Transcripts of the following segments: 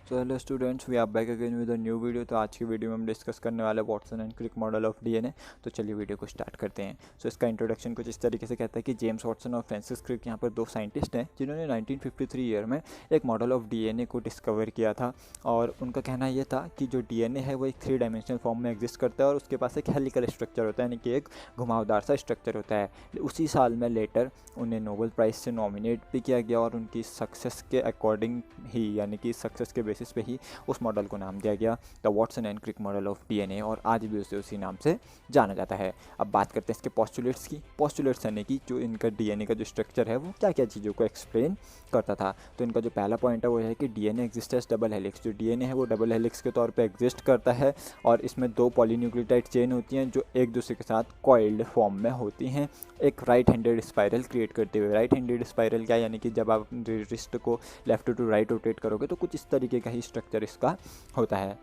So hello students, we are back again with a new video. तो आज की video में हम डिस्कस करने वाले Watson and Crick model of DNA. तो चलिए वीडियो को स्टार्ट करते हैं। सो इसका इंट्रोडक्शन कुछ इस तरीके से कहता है कि जेम्स वाटसन और फ्रांसिस क्रिक यहाँ पर दो साइंटिस्ट हैं जिन्होंने 1953 ईयर में एक मॉडल ऑफ डीएनए को डिस्कवर किया था। और उनका कहना यह था कि जो डीएनए है वो एक 3 डायमेंशनल फॉर्म में एग्जिस्ट करता है और उसके पास एक हेलिकल स्ट्रक्चर होता है, यानी कि एक घुमावदार सा स्ट्रक्चर होता है। उसी साल में लेटर उन्हें नोबेल प्राइज़ से नॉमिनेट भी किया गया और उनकी सक्सेस के अकॉर्डिंग ही, यानी कि सक्सेस के बेसिस पे ही उस मॉडल को नाम दिया गया the Watson and Crick model of DNA, और आज भी उसे उसी नाम से जाना जाता है। अब बात करते हैं इसके पोस्टुलेट्स की। पोस्टुलेट्स यानी कि जो इनका डीएनए का जो स्ट्रक्चर है वो क्या क्या चीज़ों को एक्सप्लेन करता था। तो इनका जो पहला पॉइंट है वो है कि DNA exist as double helix. जो डीएनए है वो डबल हेलिक्स के तौर पे एग्जिस्ट करता है और इसमें दो पॉलीन्यूक्लियोटाइड चेन होती हैं जो एक दूसरे के साथ कॉइल्ड फॉर्म में होती हैं, एक राइट हैंडेड स्पाइरल क्रिएट करते हुए। राइट हैंडेड स्पाइरल क्या, यानी कि जब आप रिस्ट को लेफ्ट टू राइट रोटेट करोगे तो कुछ इस तरीके का ही स्ट्रक्चर इसका होता है।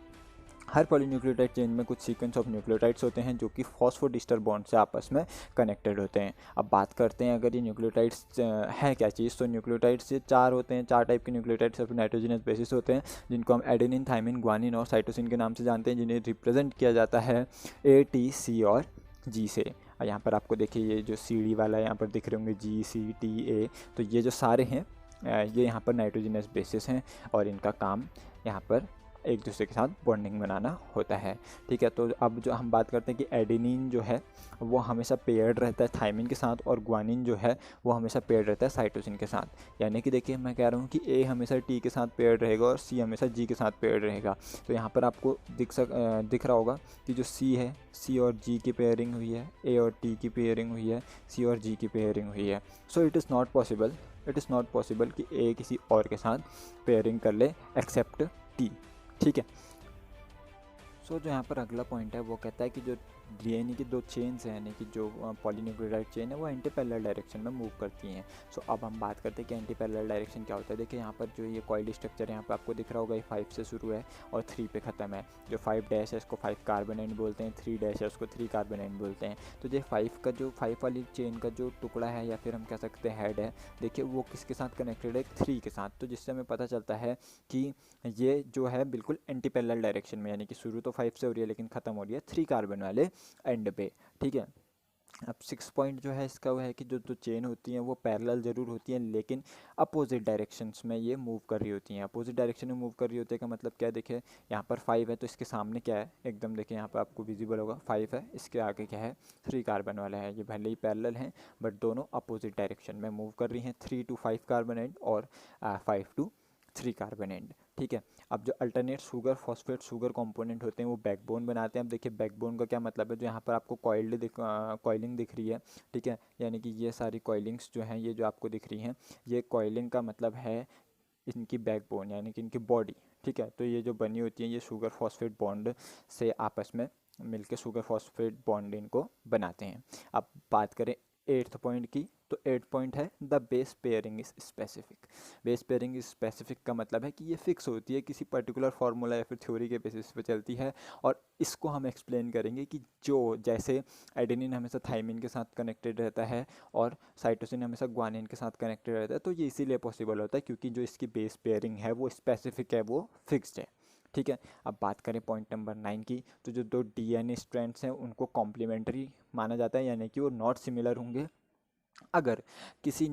हर पॉलीन्यूक्लियोटाइड चेन में कुछ सीक्वेंस ऑफ न्यूक्लियोटाइड्स होते हैं जो कि फॉस्फोडिस्टर बॉन्ड से आपस में कनेक्टेड होते हैं। अब बात करते हैं अगर ये न्यूक्लियोटाइड्स है क्या चीज़, तो न्यूक्लियोटाइड्स ये चार होते हैं। चार टाइप के न्यूक्लियोटाइड्स अपने नाइट्रोजनस बेसिस होते हैं जिनको हम एडेनिन, थाइमिन, ग्वानिन और साइटोसिन के नाम से जानते हैं, जिन्हें रिप्रेजेंट किया जाता है ए, टी, सी और जी से। और यहाँ पर आपको देखिए ये जो सी डी वाला यहाँ पर दिख रहे होंगे जी, सी, टी, ए, तो ये जो सारे हैं ये यहाँ पर नाइट्रोजनस बेसिस हैं और इनका काम यहाँ पर एक दूसरे के साथ बॉन्डिंग बनाना होता है। ठीक है, तो अब जो हम बात करते हैं कि एडेनिन जो है वो हमेशा पेयर्ड रहता है थाइमिन के साथ और ग्वानिन जो है वो हमेशा पेयर्ड रहता है साइटोसिन के साथ। यानी कि देखिए मैं कह रहा हूँ कि ए हमेशा टी के साथ पेयर्ड रहेगा और सी हमेशा जी के साथ पेयर्ड रहेगा। तो यहाँ पर आपको दिख रहा होगा कि जो सी है, सी और जी की पेयरिंग हुई है, ए और टी की पेयरिंग हुई है, सी और जी की पेयरिंग हुई है। So it is not possible कि ए किसी और के साथ पेयरिंग कर ले एक्सेप्ट टी। ठीक है। सो जो यहाँ पर अगला पॉइंट है वो कहता है कि जो डीएनए की दो चेन्स हैं, यानी कि जो पॉलीन्यूक्लियोटाइड चेन है वो एंटी पैरेलल डायरेक्शन में मूव करती हैं। सो अब हम बात करते हैं कि एंटी पैरेलल डायरेक्शन क्या होता है। देखिए यहाँ पर जो ये कॉइल स्ट्रक्चर है यहाँ पर आपको दिख रहा होगा, ये 5 से शुरू है और 3 पे ख़त्म है। जो 5 डैश है इसको 5 कार्बन एंड बोलते हैं, 3 डैश है उसको 3 कार्बन एंड बोलते हैं। तो ये 5 वाली चेन का जो टुकड़ा है या फिर हम कह सकते हैं हेड है, देखिए वो किसके साथ कनेक्टेड है, 3 के साथ। तो जिससे हमें पता चलता है कि ये जो है बिल्कुल एंटी पैरेलल डायरेक्शन में, यानी कि शुरू तो 5 से हो रही है लेकिन ख़त्म हो रही है 3 कार्बन वाले एंड पे। ठीक है। अब 6 पॉइंट जो है इसका वो है कि जो जो चेन होती हैं वो पैरेलल ज़रूर होती हैं लेकिन अपोजिट डायरेक्शंस में ये मूव कर रही होती हैं। अपोजिट डायरेक्शन में मूव कर रही होती है का मतलब क्या है, देखिए यहाँ पर 5 है तो इसके सामने क्या है, एकदम देखिए यहाँ पर आपको विजिबल होगा 5 है, इसके आगे क्या है 3 कार्बन वाला है। ये भले ही पैरेलल हैं बट दोनों अपोजिट डायरेक्शन में मूव कर रही हैं, 3 to 5 कार्बन एंड और 5 to 3 कार्बन एंड। ठीक है। अब जो alternate sugar phosphate sugar component होते हैं वो बैकबोन बनाते हैं। अब देखिए बैकबोन का क्या मतलब है, जो यहाँ पर आपको कॉइलिंग दिख रही है, ठीक है, यानी कि ये सारी कॉइलिंग्स जो हैं ये जो आपको दिख रही हैं, ये कॉइलिंग का मतलब है इनकी बैकबोन यानी कि इनकी बॉडी। ठीक है, तो ये जो बनी होती है ये शुगर फॉस्फेट बॉन्ड से आपस में मिलकर शुगर फॉस्फेट बॉन्ड इनको बनाते हैं। अब बात करें 8th पॉइंट की, तो 8 पॉइंट है the base pairing is specific. Base pairing is specific का मतलब है कि ये फिक्स होती है, किसी पर्टिकुलर फार्मूला या फिर थ्योरी के बेसिस पे चलती है। और इसको हम एक्सप्लेन करेंगे कि जो जैसे एडेनिन हमेशा थाइमिन के साथ कनेक्टेड रहता है और साइटोसिन हमेशा ग्वानिन के साथ कनेक्टेड रहता है, तो ये इसीलिए पॉसिबल होता है क्योंकि जो इसकी बेस पेयरिंग है वो स्पेसिफिक है, वो फिक्स्ड है। ठीक है। अब बात करें पॉइंट नंबर 9 की, तो जो दो डीएनए स्ट्रैंड्स हैं उनको कॉम्प्लीमेंट्री माना जाता है, यानी कि वो नॉट सिमिलर होंगे। अगर किसी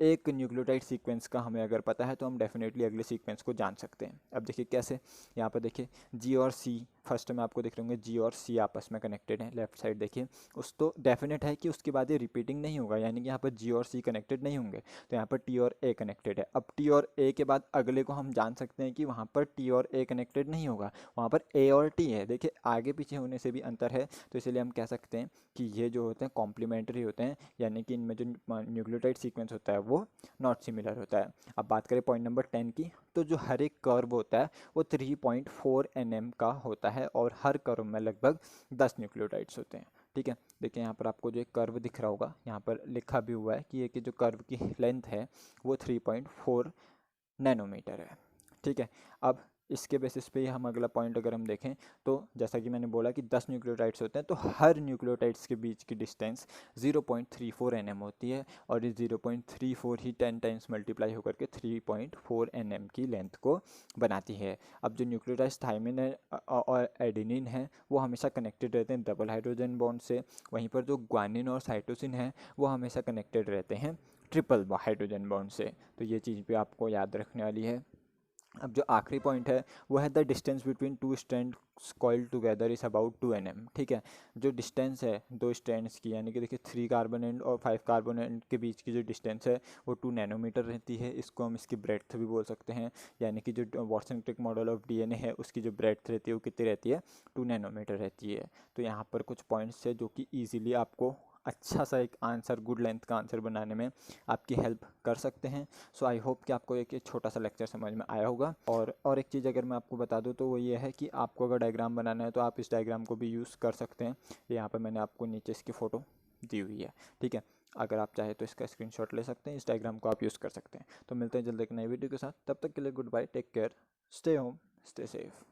एक न्यूक्लियोटाइड सीक्वेंस का हमें अगर पता है तो हम डेफिनेटली अगले सीक्वेंस को जान सकते हैं। अब देखिए कैसे, यहाँ पर देखिए जी और सी फर्स्ट में आपको दिख रहे होंगे, जी और सी आपस में कनेक्टेड हैं। लेफ्ट साइड देखिए, उस तो डेफिनेट है कि उसके बाद ये रिपीटिंग नहीं होगा, यानी कि यहाँ पर जी और सी कनेक्टेड नहीं होंगे, तो यहाँ पर टी और ए कनेक्टेड है। अब टी और ए के बाद अगले को हम जान सकते हैं कि वहाँ पर टी और ए कनेक्टेड नहीं होगा, वहाँ पर ए और टी है। देखिए आगे पीछे होने से भी अंतर है, तो इसलिए हम कह सकते हैं कि ये जो होते हैं कॉम्प्लीमेंट्री होते हैं, यानी कि इनमें जो न्यूक्लियोटाइड सीक्वेंस होता है वो नॉट सिमिलर होता है। अब बात करें पॉइंट नंबर 10 की, तो जो हर एक कर्व होता है वो 3.4 nm का होता है और हर कर्व में लगभग 10 न्यूक्लियोटाइड्स होते हैं। ठीक है, देखिए यहाँ पर आपको जो एक कर्व दिख रहा होगा, यहाँ पर लिखा भी हुआ है कि ये कि जो कर्व की लेंथ है वो 3.4 नैनोमीटर है। ठीक है। अब इसके बेसिस पे ही हम अगला पॉइंट अगर हम देखें तो जैसा कि मैंने बोला कि 10 न्यूक्लियोटाइड्स होते हैं, तो हर न्यूक्लियोटाइड्स के बीच की डिस्टेंस 0.34 nm होती है, और ये 0.34 ही 10 टाइम्स मल्टीप्लाई होकर के 3.4 nm की लेंथ को बनाती है। अब जो न्यूक्लियोटाइड्स थायमिन और एडेनिन है वो हमेशा कनेक्टेड रहते हैं डबल हाइड्रोजन बॉन्ड से, वहीं पर जो ग्वानिन और साइटोसिन है वो हमेशा कनेक्टेड रहते हैं ट्रिपल हाइड्रोजन बॉन्ड से। तो ये चीज़ भी आपको याद रखने वाली है। अब जो आखिरी पॉइंट है वो है the distance between two strands coiled together is about 2 nm। ठीक है, जो डिस्टेंस है दो स्ट्रैंड्स की, यानी कि देखिए 3 कार्बन एंड और 5 कार्बन एंड के बीच की जो डिस्टेंस है वो 2 नैनोमीटर रहती है। इसको हम इसकी ब्रेड्थ भी बोल सकते हैं, यानी कि जो Watson Crick model of DNA है उसकी जो ब्रेड्थ रहती है वो कितनी रहती है, 2 नैनोमीटर रहती है। तो यहाँ पर कुछ पॉइंट्स है जो कि ईजिली आपको अच्छा सा एक आंसर, गुड लेंथ का आंसर बनाने में आपकी हेल्प कर सकते हैं। सो आई होप कि आपको एक छोटा सा लेक्चर समझ में आया होगा। और एक चीज़ अगर मैं आपको बता दूं तो वो ये है कि आपको अगर डायग्राम बनाना है तो आप इस डायग्राम को भी यूज़ कर सकते हैं। यहाँ पर मैंने आपको नीचे इसकी फ़ोटो दी हुई है, ठीक है। अगर आप चाहे तो इसका स्क्रीनशॉट ले सकते हैं, इस डायग्राम को आप यूज़ कर सकते हैं। तो मिलते हैं जल्द एक नई वीडियो के साथ, तब तक के लिए good bye, take care, stay home, stay safe.